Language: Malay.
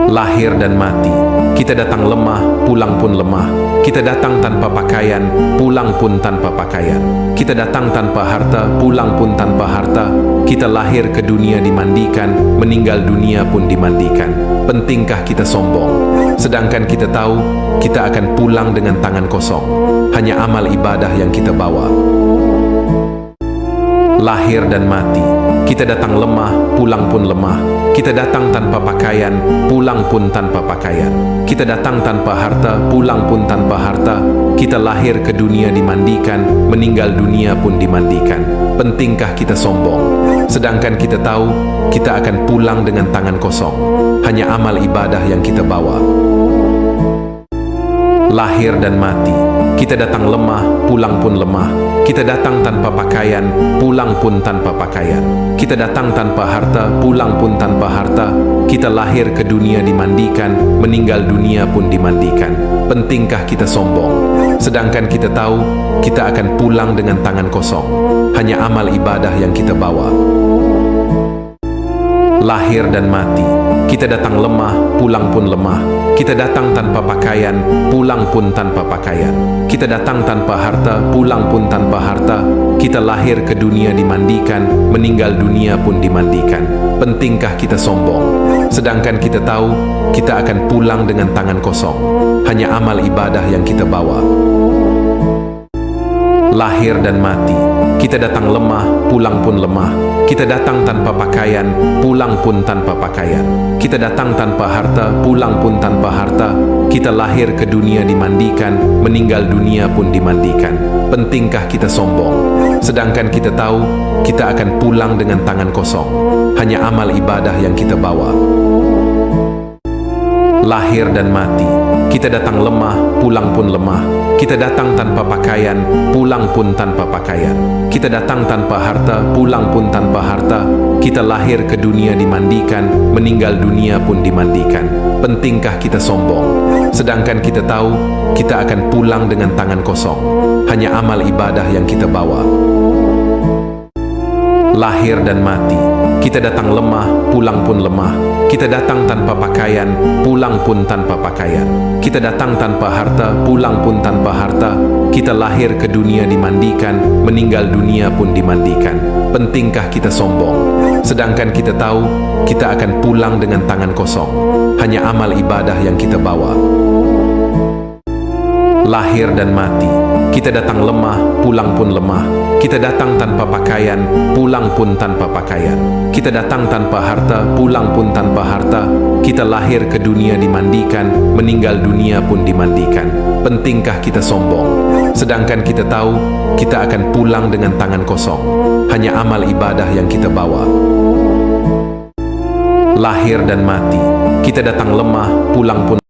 Lahir dan mati, kita datang lemah, pulang pun lemah. Kita datang tanpa pakaian, pulang pun tanpa pakaian. Kita datang tanpa harta, pulang pun tanpa harta. Kita lahir ke dunia dimandikan, meninggal dunia pun dimandikan. Pentingkah kita sombong? Sedangkan kita tahu, kita akan pulang dengan tangan kosong. Hanya amal ibadah yang kita bawa. Lahir dan mati, kita datang lemah, pulang pun lemah. Kita datang tanpa pakaian, pulang pun tanpa pakaian. Kita datang tanpa harta, pulang pun tanpa harta. Kita lahir ke dunia dimandikan, meninggal dunia pun dimandikan. Pentingkah kita sombong? Sedangkan kita tahu, kita akan pulang dengan tangan kosong. Hanya amal ibadah yang kita bawa. Lahir dan mati, kita datang lemah, pulang pun lemah. Kita datang tanpa pakaian, pulang pun tanpa pakaian. Kita datang tanpa harta, pulang pun tanpa harta. Kita lahir ke dunia dimandikan, meninggal dunia pun dimandikan. Pentingkah kita sombong? Sedangkan kita tahu, kita akan pulang dengan tangan kosong. Hanya amal ibadah yang kita bawa. Lahir dan mati, kita datang lemah, pulang pun lemah. Kita datang tanpa pakaian, pulang pun tanpa pakaian. Kita datang tanpa harta, pulang pun tanpa harta. Kita lahir ke dunia dimandikan, meninggal dunia pun dimandikan. Pentingkah kita sombong? Sedangkan kita tahu, kita akan pulang dengan tangan kosong. Hanya amal ibadah yang kita bawa. Lahir dan mati, kita datang lemah, pulang pun lemah. Kita datang tanpa pakaian, pulang pun tanpa pakaian. Kita datang tanpa harta, pulang pun tanpa harta. Kita lahir ke dunia dimandikan, meninggal dunia pun dimandikan. Pentingkah kita sombong? Sedangkan kita tahu, kita akan pulang dengan tangan kosong. Hanya amal ibadah yang kita bawa. Lahir dan mati, kita datang lemah, pulang pun lemah. Kita datang tanpa pakaian, pulang pun tanpa pakaian. Kita datang tanpa harta, pulang pun tanpa harta. Kita lahir ke dunia dimandikan, meninggal dunia pun dimandikan. Pentingkah kita sombong? Sedangkan kita tahu, kita akan pulang dengan tangan kosong. Hanya amal ibadah yang kita bawa. Lahir dan mati, kita datang lemah, pulang pun lemah. Kita datang tanpa pakaian, pulang pun tanpa pakaian. Kita datang tanpa harta, pulang pun tanpa harta. Kita lahir ke dunia dimandikan, meninggal dunia pun dimandikan. Pentingkah kita sombong? Sedangkan kita tahu, kita akan pulang dengan tangan kosong. Hanya amal ibadah yang kita bawa. Lahir dan mati, kita datang lemah, pulang pun lemah. Kita datang tanpa pakaian, pulang pun tanpa pakaian. Kita datang tanpa harta, pulang pun tanpa harta. Kita lahir ke dunia dimandikan, meninggal dunia pun dimandikan. Pentingkah kita sombong? Sedangkan kita tahu, kita akan pulang dengan tangan kosong. Hanya amal ibadah yang kita bawa. Lahir dan mati, kita datang lemah, pulang pun